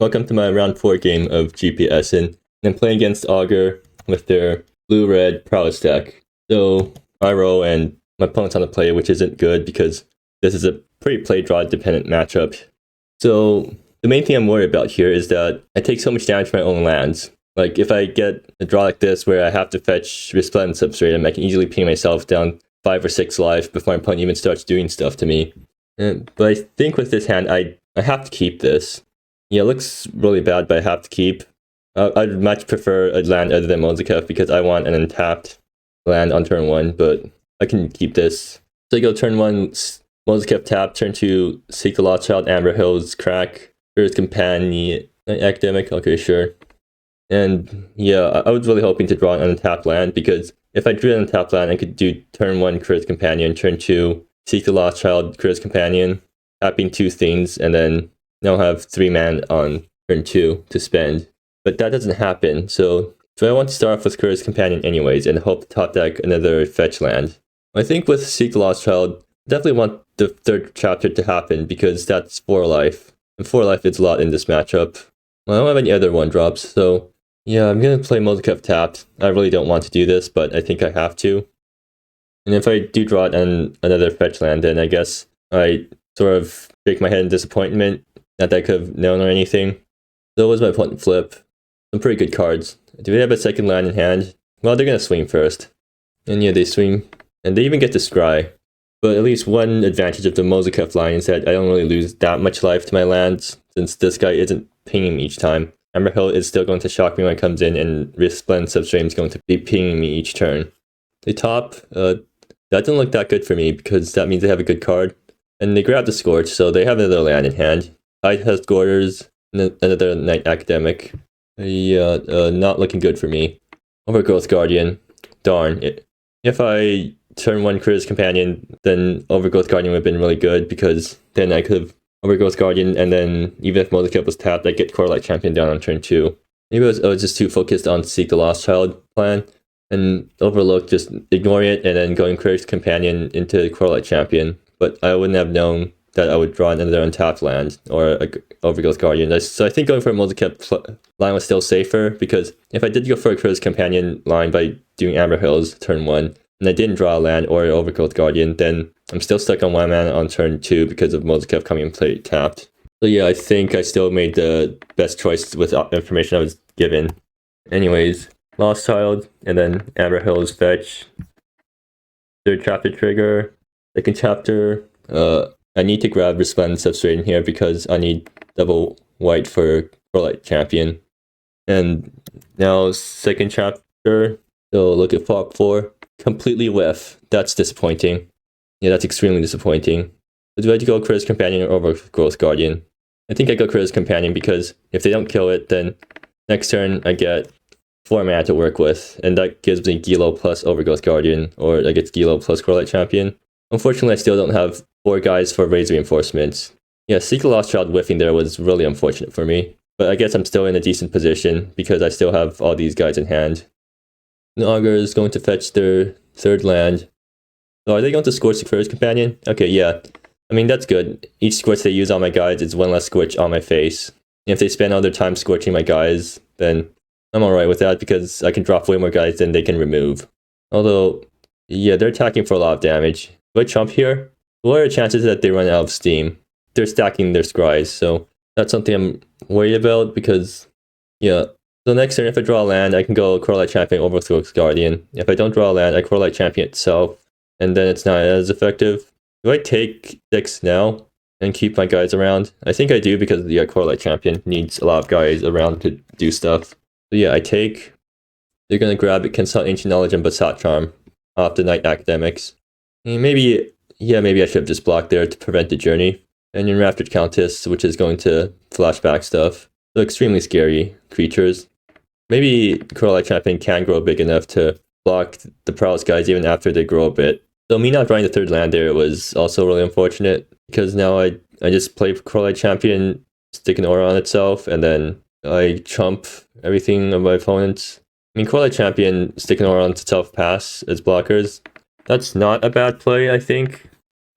Welcome to my round 4 game of GP Essen. I'm playing against Augur with their blue-red Prowess deck. So I roll and my opponent's on the play, which isn't good because this is a pretty play-draw dependent matchup. So the main thing I'm worried about here is that I take so much damage from my own lands. Like if I get a draw like this where I have to fetch Resplendent Substratum, I can easily ping myself down 5 or 6 life before my opponent even starts doing stuff to me. But I think with this hand, I have to keep this. Yeah, it looks really bad, but I have to keep. I'd much prefer a land other than Mozikev because I want an untapped land on turn 1, but I can keep this. So I go turn 1, Mozikev tap, turn 2, Seek the Lost Child, Amber Hills, Crack, Earth's Companion, Academic, okay, sure. And yeah, I was really hoping to draw an untapped land because if I drew an untapped land, I could do turn 1, Earth's Companion, turn 2, Seek the Lost Child, Earth's Companion, tapping 2 things, and then now have 3 mana on turn 2 to spend. But that doesn't happen, so I want to start off with Earth's Companion anyways and hope to top deck another fetch land. I think with Seek the Lost Child, I definitely want the 3rd chapter to happen because that's 4 life. And 4 life is a lot in this matchup. Well, I don't have any other 1-drops, so yeah, I'm going to play Mozikev tapped. I really don't want to do this, but I think I have to. And if I do draw it on another fetch land, then I guess I sort of shake my head in disappointment. Not that I could have known or anything. So was my opponent flip. Some pretty good cards. Do they have a second land in hand? Well, they're going to swing first. And yeah, they swing. And they even get to scry. But at least one advantage of the Mozikev line is that I don't really lose that much life to my lands, since this guy isn't pinging me each time. Amber Hill is still going to shock me when it comes in, and Resplendent Substratum is going to be pinging me each turn. They top. That doesn't look that good for me, because that means they have a good card. And they grab the Scorch, so they have another land in hand. Tide has Gorders, another Night Academic. Yeah, not looking good for me. Overgrowth Guardian. Darn. If I turn 1 Earth's Companion, then Overgrowth Guardian would have been really good, because then I could have Overgrowth Guardian, and then even if Mozikev was tapped, I'd get Core Light Champion down on turn 2. Maybe I was just too focused on Seek the Lost Child plan, and overlook just ignoring it, and then going Earth's Companion into Core Light Champion. But I wouldn't have known that I would draw another untapped land or a Overgrowth Guardian. So I think going for a Mozikev line was still safer, because if I did go for a Earth's Companion line by doing Amber Hills turn 1, and I didn't draw a land or an Overgrowth Guardian, then I'm still stuck on 1 mana on turn 2 because of Mozikev coming in play tapped. So yeah, I think I still made the best choice with information I was given. Anyways, Lost Child, and then Amber Hills fetch. 3rd chapter trigger. 2nd chapter, I need to grab Resplendent Substratum here because I need double white for Core Light Champion. And now 2nd chapter, so look at flop 4. Completely whiff. That's disappointing. Yeah, that's extremely disappointing. So do I go Earth's Companion or Overgrowth Guardian? I think I go Earth's Companion because if they don't kill it, then next turn I get 4 mana to work with, and that gives me Gilo plus Overgrowth Guardian, or I get Gilo plus Core Light Champion. Unfortunately, I still don't have 4 guys for Raise Reinforcements. Yeah, Seek the Lost Child whiffing there was really unfortunate for me. But I guess I'm still in a decent position because I still have all these guys in hand. And Augur is going to fetch their 3rd land. So are they going to Scorch the Earth's Companion? Okay, yeah. I mean, that's good. Each Scorch they use on my guys is 1 less Scorch on my face. And if they spend all their time scorching my guys, then I'm alright with that because I can drop way more guys than they can remove. Although, yeah, they're attacking for a lot of damage. Do I chump here? What are the chances that they run out of steam? They're stacking their scries, so that's something I'm worried about because, yeah. So next turn, if I draw a land, I can go Core Light Champion over Overgrowth Guardian. If I don't draw a land, I Core Light Champion itself, and then it's not as effective. Do I take 6 now and keep my guys around? I think I do because the Core Light Champion needs a lot of guys around to do stuff. So yeah, I take. They're going to grab it, Consult Ancient Knowledge and Basat Charm off the Night Academics. Maybe I should have just blocked there to prevent the journey. And Enraptured Countess, which is going to flashback stuff. So extremely scary creatures. Maybe Core Light Champion can grow big enough to block the Prowess guys even after they grow a bit. So me not drawing the 3rd land there was also really unfortunate, because now I just play Core Light Champion, stick an aura on itself, and then I chump everything of my opponents. I mean, Core Light Champion, stick an aura on itself, pass as blockers. That's not a bad play, I think.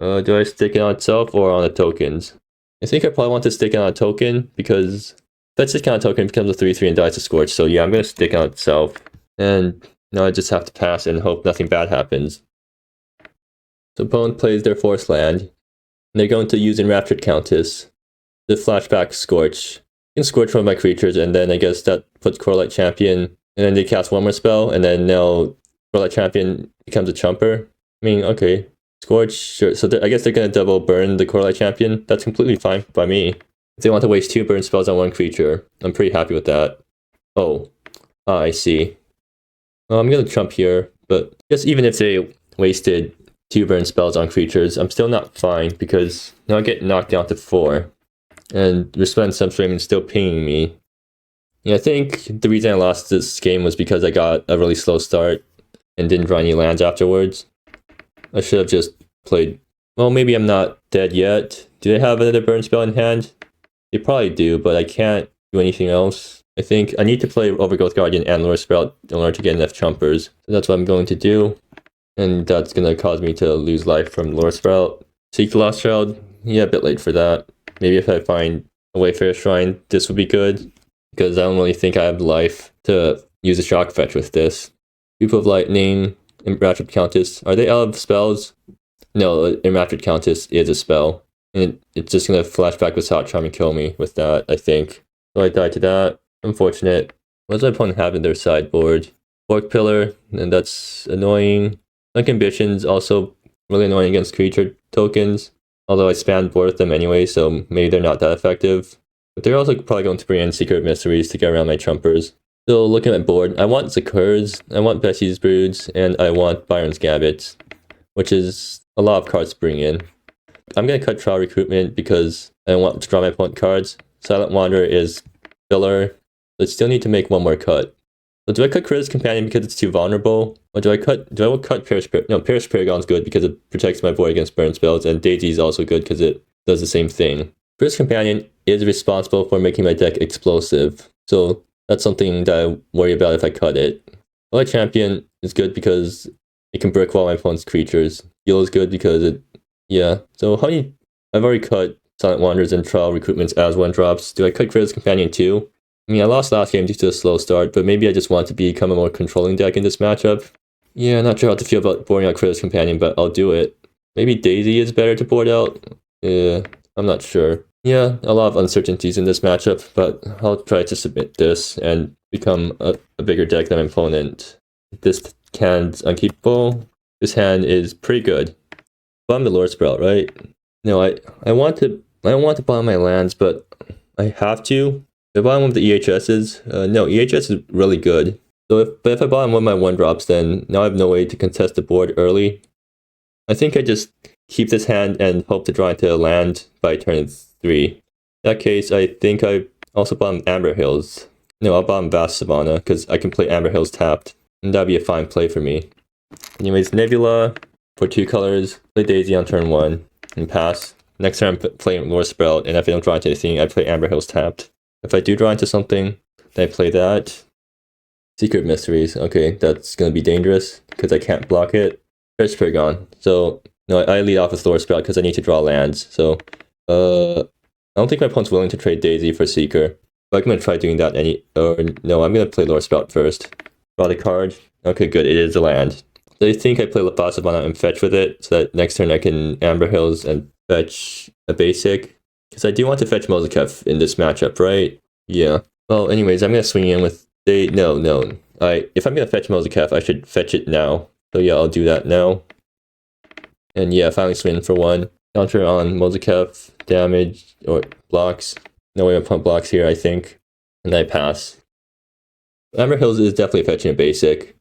Do I stick it on itself or on the tokens? I think I probably want to stick it on a token because if Fetch this counter token, becomes a 3/3 and dies to Scorch. So yeah, I'm gonna stick out itself. And now I just have to pass and hope nothing bad happens. So opponent plays their forest land. And they're going to use Enraptured Countess to flashback Scorch. You can Scorch one of my creatures, and then I guess that puts Corelight Champion, and then they cast one more spell, and then now Corelight Champion becomes a chumper. I mean, okay. Scorch, sure. So I guess they're going to double burn the Corelight Champion. That's completely fine by me. If they want to waste 2 burn spells on 1 creature, I'm pretty happy with that. Oh, I see. Well, I'm going to chump here, but just even if they wasted 2 burn spells on creatures, I'm still not fine, because now I get knocked down to 4. And Resplendent Sunflame is still pinging me. Yeah, I think the reason I lost this game was because I got a really slow start and didn't draw any lands afterwards. I should have just played... Well, maybe I'm not dead yet. Do they have another burn spell in hand? They probably do, but I can't do anything else. I think I need to play Overgrowth Guardian and Lure Sprout in order to get enough chumpers. So that's what I'm going to do. And that's going to cause me to lose life from Lure Sprout. Seek the Lost Child? Yeah, a bit late for that. Maybe if I find a Wayfarer Shrine, this would be good. Because I don't really think I have life to use a Shock Fetch with this. People of Lightning, Enraptured Countess. Are they out of spells? No, Enraptured Countess is a spell. And it's just going to flashback with Hot Charm and kill me with that, I think. So I died to that. Unfortunate. What does my opponent have in their sideboard? Fork Pillar, and that's annoying. Sunk Ambition's also really annoying against creature tokens. Although I spammed both of them anyway, so maybe they're not that effective. But they're also probably going to bring in Secret Mysteries to get around my trumpers. So looking at my board, I want Zakurs, I want Bessie's Broods, and I want Byron's Gabbets, which is a lot of cards to bring in. I'm going to cut Trial Recruitment because I want to draw my opponent cards. Silent Wanderer is filler. I still need to make one more cut. So do I cut Critic's Companion because it's too vulnerable? Or do I cut Perish Paragon? No, Perish Paragon's good because it protects my board against burn spells, and Daisy is also good because it does the same thing. Critic's Companion is responsible for making my deck explosive, so that's something that I worry about if I cut it. Corelight Champion is good because it can brick wall my opponent's creatures. Heal is good because it... Yeah, so how many... I've already cut Silent Wanderers and Trial Recruitments as 1-drops. Do I cut Critic's Companion too? I mean, I lost last game due to a slow start, but maybe I just want to become a more controlling deck in this matchup. Yeah, not sure how to feel about boarding out Critic's Companion, but I'll do it. Maybe Daisy is better to board out? I'm not sure. Yeah, a lot of uncertainties in this matchup, but I'll try to submit this and become a bigger deck than my opponent. This hand's unkeepable. This hand is pretty good. Bomb the Lure Sprout, right? No, I want to bomb my lands, but I have to. If I bottom one of the EHSs, no, EHS is really good. So if I bottom one of my 1-drops, then now I have no way to contest the board early. I think I just keep this hand and hope to draw into a land by turn 3. In that case, I think I also bottom Amber Hills. No, I'll bottom Vast Savanna, because I can play Amber Hills tapped. And that'd be a fine play for me. Anyways, Nebula for 2 colors, play Daisy on turn 1, and pass. Next turn I'm playing Lure Sprout, and if I don't draw into anything, I play Amber Hills tapped. If I do draw into something, then I play that. Secret Mysteries. Okay, that's going to be dangerous because I can't block it. Perish Paragon. So, no, I lead off with Lure Sprout because I need to draw lands. So, I don't think my opponent's willing to trade Daisy for Seeker. But I'm going to try doing that no, I'm going to play Lure Sprout first. Draw the card. Okay, good. It is a land. So I think I play Vast Savanna and fetch with it so that next turn I can Amber Hills and fetch a basic. Because I do want to fetch Mozikev in this matchup, right? Yeah. Well, anyways, I'm going to swing in with... No. If I'm going to fetch Mozikev, I should fetch it now. So yeah, I'll do that now. And yeah, finally swing in for 1. Counter on Mozikev, damage, or blocks. No way my opponent blocks here, I think. And I pass. Amber Hills is definitely fetching a basic.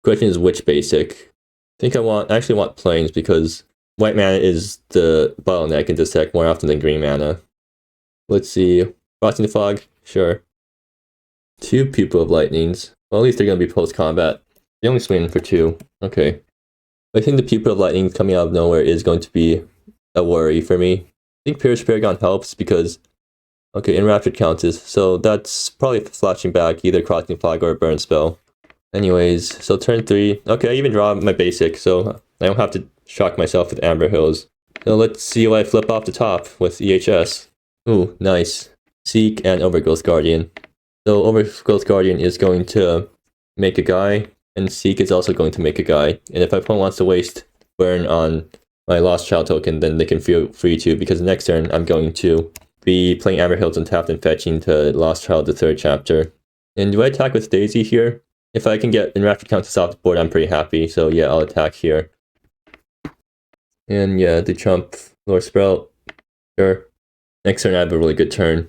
Question is which basic? I think I actually want plains because white mana is the bottleneck in this deck more often than green mana. Let's see. Frosting the Fog? Sure. 2 Pupil of Lightnings. Well, at least they're going to be post-combat. They only swing for 2. Okay. I think the Pupil of Lightning coming out of nowhere is going to be a worry for me. I think Perish Paragon helps because... Okay, Enraptured Countess. So that's probably flashing back either Crossing Flag or a burn spell. Anyways, so turn 3. Okay, I even draw my basic, so I don't have to shock myself with Amber Hills. So let's see what I flip off the top with EHS. Ooh, nice. Seek and Overgrowth Guardian. So Overgrowth Guardian is going to make a guy, and Seek is also going to make a guy. And if my opponent wants to waste burn on my Lost Child token, then they can feel free to, because next turn I'm going to be playing Amber Hills untapped and fetching to Lost Child the 3rd chapter. And do I attack with Daisy here? If I can get Enraptured Countess off the board, I'm pretty happy. So yeah, I'll attack here. And yeah, the chump Lord Sprout. Sure. Next turn I have a really good turn.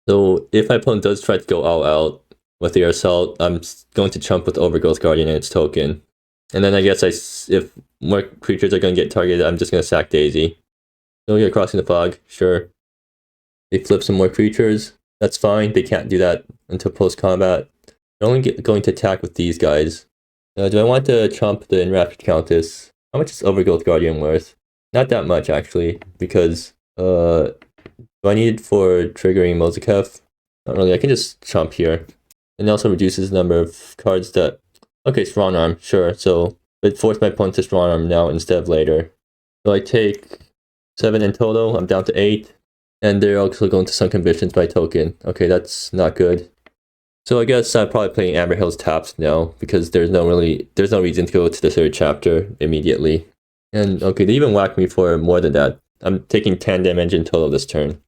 So if my opponent does try to go all out with the assault, I'm going to chump with Overgrowth Guardian and its token. And then I guess if more creatures are going to get targeted, I'm just going to sack Daisy. So yeah, Crossing the Fog, sure. They flip some more creatures. That's fine. They can't do that until post-combat. They're only going to attack with these guys. Do I want to chump the Enraptured Countess? How much is Overgrowth Guardian worth? Not that much, actually, because do I need it for triggering Mozikev? Not really. I can just chump here. And it also reduces the number of cards that... Okay, Strong Arm, sure. So it forced my opponent to Strong Arm now instead of later. So I take 7 in total. I'm down to 8. And they're also going to Sunken Visions by token. Okay, that's not good. So I guess I'm probably playing Amber Hills tapped now, because there's no reason to go to the 3rd chapter immediately. And okay, they even whacked me for more than that. I'm taking 10 damage in total this turn.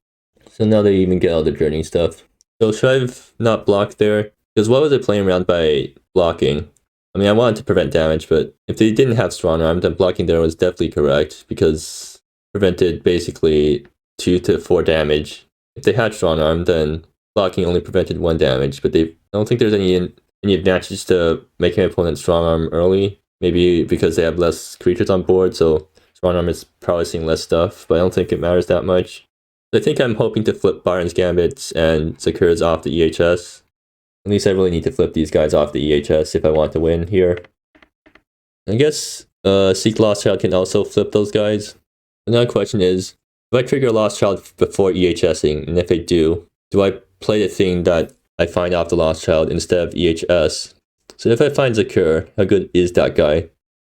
So now they even get all the journey stuff. So should I have not blocked there? Because what was I playing around by blocking? I mean, I wanted to prevent damage, but if they didn't have Strong Arm, then blocking there was definitely correct, because prevented basically 2 to 4 damage. If they had Strong Arm, then blocking only prevented 1 damage, but I don't think there's any advantage to making my opponent Strong Arm early. Maybe because they have less creatures on board, so Strong Arm is probably seeing less stuff, but I don't think it matters that much. I think I'm hoping to flip Byron's Gambits and Sakura's off the EHS. At least I really need to flip these guys off the EHS if I want to win here. I guess Seek Lost Child can also flip those guys. Another question is, if I trigger Lost Child before EHSing, and if I do I play the thing that I find off the Lost Child instead of EHS? So if I find Zakura, how good is that guy?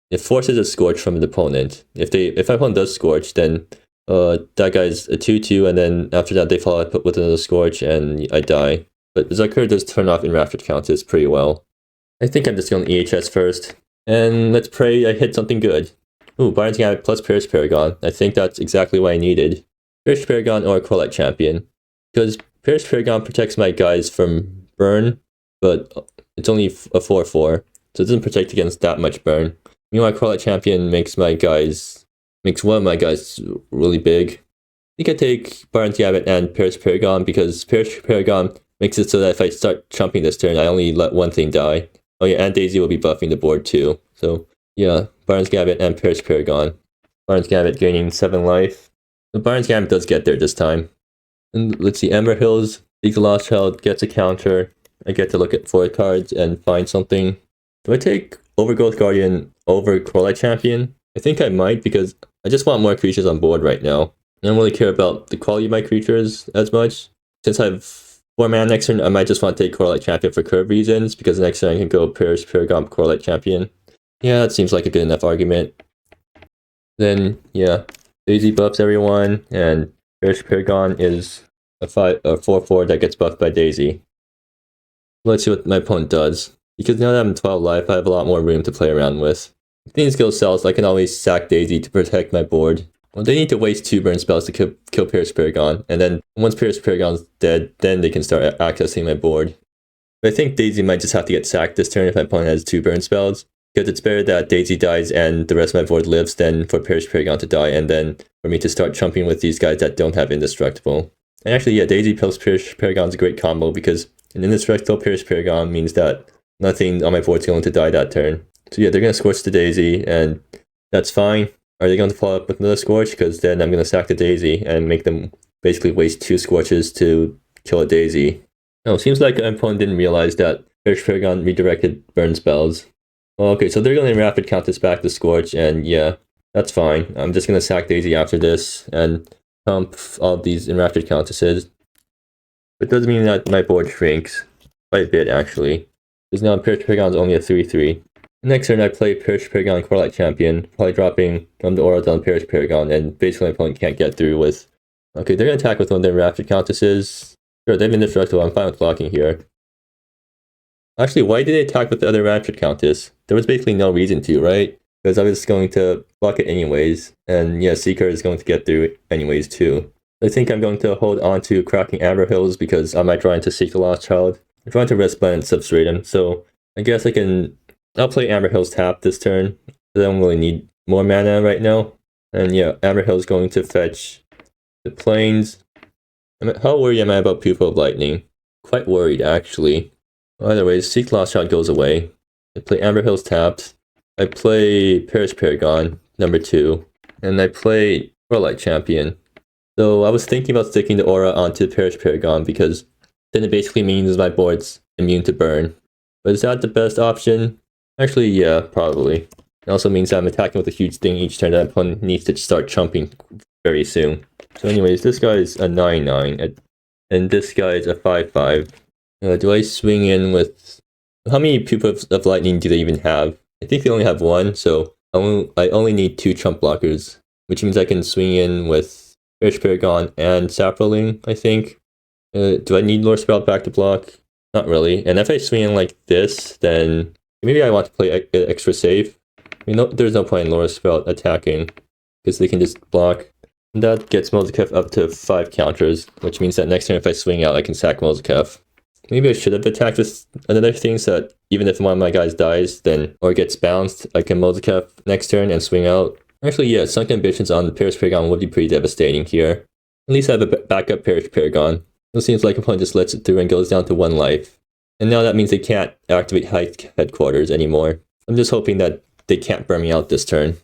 It forces a Scorch from the opponent. If my opponent does Scorch, then that guy's a 2/2, and then after that they follow up with another Scorch and I die. But Zakura does turn off Enraptured Countess pretty well. I think I'm just going to EHS first. And let's pray I hit something good. Ooh, Byron's Gambit plus Pierce Paragon. I think that's exactly what I needed. Pierce Paragon or Corlight Champion. Because Pierce Paragon protects my guys from burn, but it's only a 4/4, so it doesn't protect against that much burn. Meanwhile, Corlight Champion makes one of my guys really big. I think I take Byron's Gambit and Pierce Paragon, because Pierce Paragon makes it so that if I start chumping this turn, I only let one thing die. Oh yeah, and Daisy will be buffing the board too. So yeah, Byron's Gambit and Pierce Paragon. Byron's Gambit gaining 7 life. The Byron's Gambit does get there this time. And let's see, Amber Hills, Seek the Lost Child gets a counter. I get to look at 4 cards and find something. Do I take Overgrowth Guardian over Corlight Champion? I think I might, because I just want more creatures on board right now. I don't really care about the quality of my creatures as much. Since I have 4 mana next turn, I might just want to take Corlight Champion for curve reasons, because next turn I can go Pierce Paragon Corlight Champion. Yeah, that seems like a good enough argument. Then, yeah, Daisy buffs everyone, and Pierce Paragon is a 4/4 that gets buffed by Daisy. Let's see what my opponent does. Because now that I'm 12 life, I have a lot more room to play around with. If things go south, I can always sack Daisy to protect my board. Well, they need to waste 2 burn spells to kill Pierce Paragon, and then once Pierce Paragon's dead, then they can start accessing my board. But I think Daisy might just have to get sacked this turn if my opponent has 2 burn spells, because it's better that Daisy dies and the rest of my board lives than for Pierce Paragon to die, and then for me to start chumping with these guys that don't have Indestructible. And actually, yeah, Daisy plus Pierce Paragon is a great combo, because an Indestructible Pierce Paragon means that nothing on my board is going to die that turn. So yeah, they're going to Scorch the Daisy, and that's fine. Are they going to follow up with another Scorch? Because then I'm going to sack the Daisy and make them basically waste 2 Scorches to kill a Daisy. Oh, seems like my opponent didn't realize that Pierce Paragon redirected burn spells. Well, okay, so they're going to Rapid Countess back to Scorch, and yeah, that's fine. I'm just going to sack Daisy after this and pump all of these Enraptured Countesses. But it does mean that my board shrinks quite a bit, actually. Because now Pierce Paragon is only a 3/3. Next turn I play Pierce Paragon Corlight Champion, probably dropping the auras on Pierce Paragon, and basically my opponent can't get through with Okay, they're gonna attack with one of their rapid countesses. Sure, they've been destructible. I'm fine with blocking here. Actually, why did they attack with the other rapid countess? There was basically no reason to, right? Because I was going to block it anyways, and yeah, Seeker is going to get through it anyways too. I think I'm going to hold on to cracking Amber Hills because I might try to Seek the Lost Child. I'm trying to risk Blend and substrate him, so I guess I'll play Amber Hills tap this turn. I don't really need more mana right now. And yeah, Amber Hills going to fetch the plains. How worried am I about Pupil of Lightning? Quite worried, actually. Either way, Seek Lost Child goes away. I play Amber Hills tapped. I play Perish Paragon, number 2. And I play Aura Champion. So I was thinking about sticking the Aura onto Perish Paragon because then it basically means my board's immune to burn. But is that the best option? Actually, yeah, probably. It also means I'm attacking with a huge thing each turn that opponent needs to start chumping very soon. So anyways, this guy is a 9-9, and this guy is a 5-5. Do I swing in with... How many Pupils of Lightning do they even have? I think they only have 1, so I only need 2 chump blockers, which means I can swing in with Perish Paragon and Saproling, I think. Do I need Lore Sprout back to block? Not really. And if I swing in like this, then maybe I want to play extra safe. I mean, there's no point in Lore Sprout attacking, because they can just block. And that gets Mozikev up to 5 counters, which means that next turn if I swing out, I can sack Mozikev. Maybe I should have attacked with another thing so that even if one of my guys dies, then or gets bounced, I can Mozikev next turn and swing out. Actually, yeah, Sunk Ambitions on the Perish Paragon would be pretty devastating here. At least I have a backup Perish Paragon. It seems like opponent just lets it through and goes down to 1 life. And now that means they can't activate High Headquarters anymore. I'm just hoping that they can't burn me out this turn.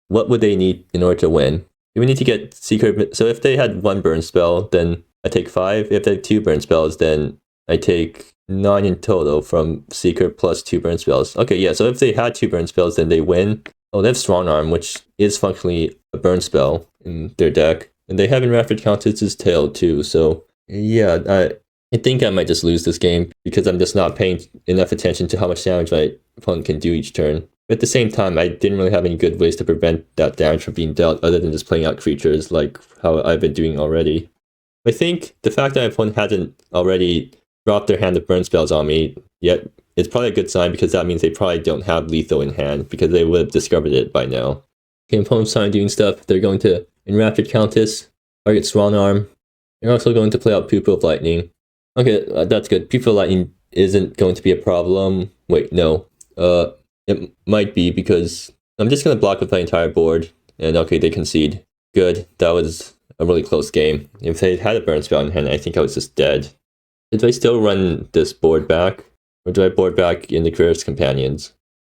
What would they need in order to win? They would need to get Secret... So if they had 1 burn spell, then I take 5. If they have 2 burn spells, then I take 9 in total from Secret plus 2 burn spells. Okay, yeah, so if they had 2 burn spells, then they win. Oh, they have Strong Arm, which is functionally a burn spell in their deck. And they have in Rapid Countess's Tail too, so... Yeah, I think I might just lose this game because I'm just not paying enough attention to how much damage my opponent can do each turn. But at the same time, I didn't really have any good ways to prevent that damage from being dealt other than just playing out creatures like how I've been doing already. I think the fact that my opponent hasn't already dropped their hand of burn spells on me yet is probably a good sign because that means they probably don't have lethal in hand because they would have discovered it by now. Okay, opponent's time doing stuff. They're going to Enraptured Countess, target Strong Arm. They're also going to play out Pupil of Lightning. Okay, that's good. Pupil of Lightning isn't going to be a problem. Wait, no. It might be because I'm just going to block with my entire board. And okay, they concede. Good. That was a really close game. If they had a burn spell in hand, I think I was just dead. Do I still run this board back? Or do I board back in the Career's Companions?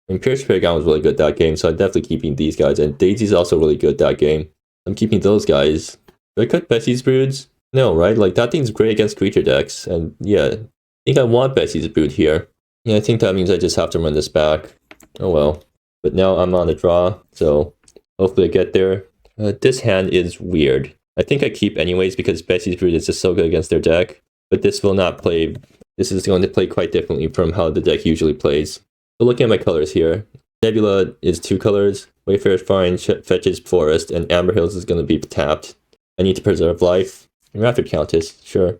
I mean, Pierce Paragon was really good that game, so I'm definitely keeping these guys. And Daisy's also really good that game. I'm keeping those guys. Do I cut Bessie's Broods? No, right? Like, that thing's great against creature decks. And yeah, I think I want Bessie's Brood here. Yeah, I think that means I just have to run this back. Oh well. But now I'm on the draw, so hopefully I get there. This hand is weird. I think I keep anyways because Bessie's Brood is just so good against their deck. But this will not play... This is going to play quite differently from how the deck usually plays. So looking at my colors here. Nebula is 2 colors. Wayfarer's Fine fetches Forest, and Amber Hills is going to be tapped. I need to preserve life. Rapid Countess, sure.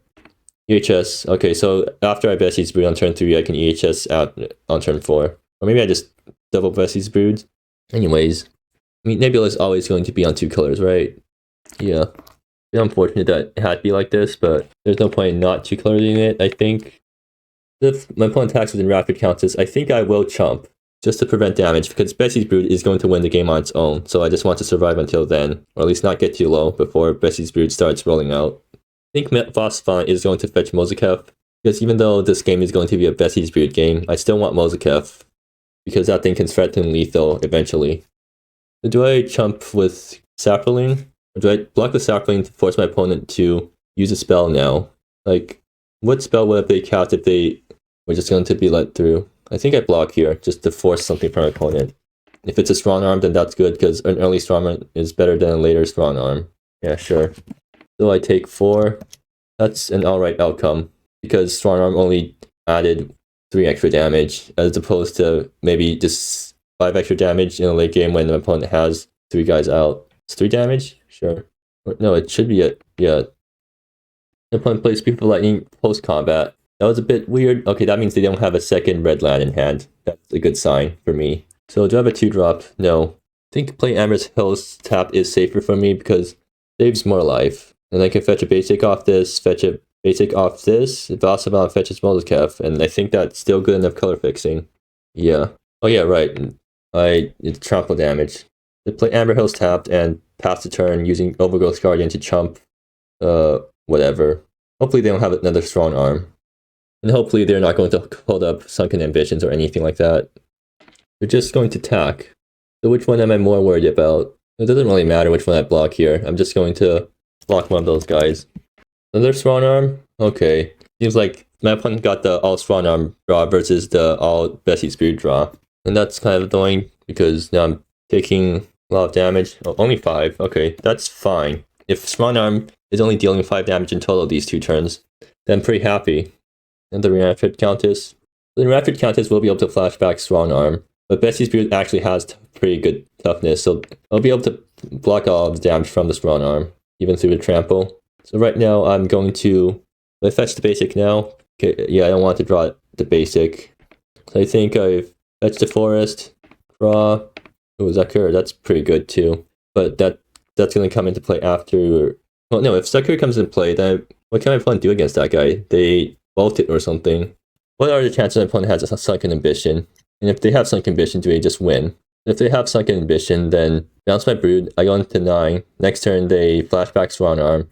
EHS, okay, so after I Bessie's Brood on turn 3, I can EHS out on turn 4. Or maybe I just double Bessie's Brood. Anyways, I mean, Nebula is always going to be on 2 colors, right? Yeah. It's unfortunate that it had to be like this, but there's no point in not 2 coloring it, I think. If my opponent attacks with Rapid Countess, I think I will chump, just to prevent damage, because Bessie's Brood is going to win the game on its own, so I just want to survive until then, or at least not get too low before Bessie's Brood starts rolling out. I think Phosphon is going to fetch Mozikev, because even though this game is going to be a Bessie's Brood game, I still want Mozikev, because that thing can threaten lethal eventually. So do I chump with Saproling? Or do I block the Saproling to force my opponent to use a spell now? Like, what spell would they cast if they were just going to be let through? I think I block here, just to force something from my opponent. If it's a Strong Arm, then that's good, because an early Strong Arm is better than a later Strong Arm. Yeah, sure. So I take 4. That's an alright outcome, because Strong Arm only added 3 extra damage, as opposed to maybe just 5 extra damage in a late game when the opponent has 3 guys out. It's 3 damage? Sure. No, it should be it. Yeah. The opponent plays Speed of Lightning post-combat. That was a bit weird. Okay, that means they don't have a second red land in hand. That's a good sign for me. So do I have a 2-drop? No. I think playing Amber's Hill's tap is safer for me because it saves more life. And I can fetch a basic off this, fetch a basic off this, Vasavan fetches Molotov, and I think that's still good enough color fixing. Yeah. Oh yeah, right. It's trample damage. They play Amber Hill's tapped and pass the turn using Overgrowth Guardian to chump whatever. Hopefully they don't have another strong arm. And hopefully they're not going to hold up Sunken Ambitions or anything like that. They're just going to attack. So which one am I more worried about? It doesn't really matter which one I block here. I'm just going to block one of those guys. Another strong arm? Okay. Seems like my opponent got the all strong arm draw versus the all Bessie Spirit draw. And that's kind of annoying because now I'm taking a lot of damage. Oh, only 5. Okay, that's fine. If strong arm is only dealing 5 damage in total these 2 turns, then I'm pretty happy. And the Rapid Countess. The Rapid Countess will be able to flash back strong arm. But Bessie's Spirit actually has pretty good toughness, so I'll be able to block all of the damage from the strong arm, even through the trample. So right now I'm going to fetch the basic now. Okay, yeah, I don't want to draw the basic. So I think I've fetched the forest, draw. Oh, Zakur, that's pretty good too. But that's going to come into play after. Well, no, if Zakur comes into play, then what can my opponent do against that guy? They bolt it or something. What are the chances my opponent has a Sunken Ambition? And if they have Sunken Ambition, do they just win? If they have Sunken Ambition, then bounce my Brood, I go into 9. Next turn, they flashback Strong Arm.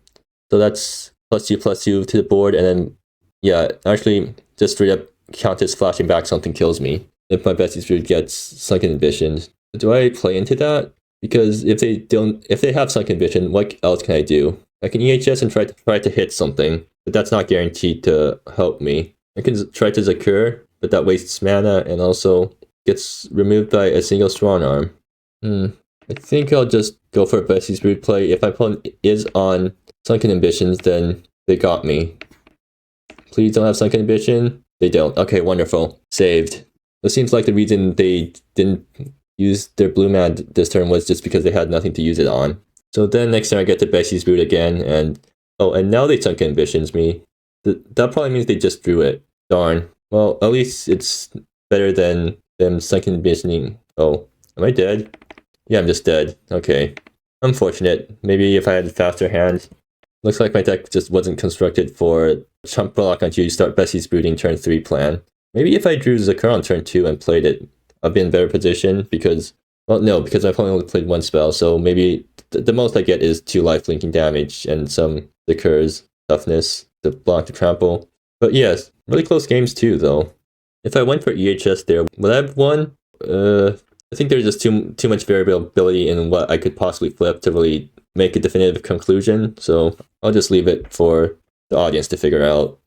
So that's +2/+2 to the board, and then, yeah, actually, just straight up Countess flashing back something kills me. If my Bessie's Brood gets Sunken Ambition. Do I play into that? Because if they have Sunken Ambition, what else can I do? I can EHS and try to hit something, but that's not guaranteed to help me. I can try to Zakur, but that wastes mana and also gets removed by a single strong arm. I think I'll just go for a Bessie's Brood play. If my opponent is on Sunken Ambitions, then they got me. Please don't have Sunken Ambition. They don't. Okay, wonderful. Saved. It seems like the reason they didn't use their blue mana this turn was just because they had nothing to use it on. So then next turn I get to Bessie's Brood again, and oh, and now they Sunken Ambitions me. That probably means they just drew it. Darn. Well, at least it's better than them Sunken Ambitioning. Oh, am I dead? Yeah, I'm just dead. Okay. Unfortunate. Maybe if I had a faster hand. Looks like my deck just wasn't constructed for chump block until you start Bessie's Brooding turn 3 plan. Maybe if I drew Zakur on turn 2 and played it, I'd be in a better position because, well, no, because I've only played 1 spell, so maybe the most I get is 2 life linking damage and some Zakur's toughness to block the trample. But yes, really close games too, though. If I went for EHS there, would I have won? I think there's just too much variability in what I could possibly flip to really make a definitive conclusion, so I'll just leave it for the audience to figure out.